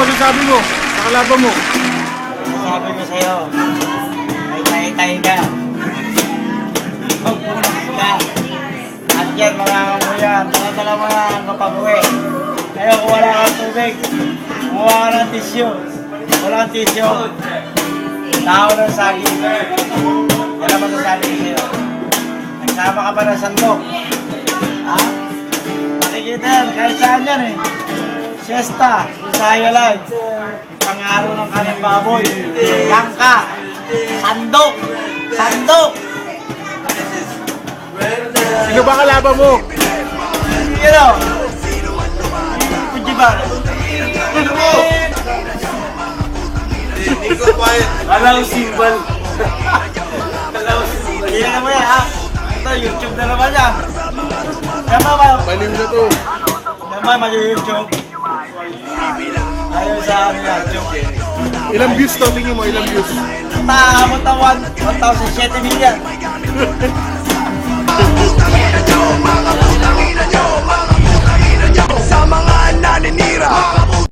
masasabi mo sa kalaban mo? Sabi ko sa'yo, may tayo ka. Magpunas ka. At yan, mga kamuyan, talatala mo na ang kapabuwi. Kaya kung wala kang tubig, kumuha ka ng tissue. Wala kang tissue. Tao ng saging. Yan ang masasabi ko sa'yo. Nagsama ka pa ng sandok. Ha? Makikita yan, kahit saan yan eh. Siesta, Isaya Live. Pangaro ng kanyang baboy. Langka. Sandok. Sandok. Sino ba kalaban mo? You know. Pujiban. Alaw simbal. Alaw simbal. Hindi na naman yan ha. Ito, YouTube na naman yan. Yaman ba? Baliw na to. Yaman, mag-YouTube. Ayaw sa ano yan, YouTube. Ilang views to? Tingin mo, ilang views? Taamot ang 1,007 million.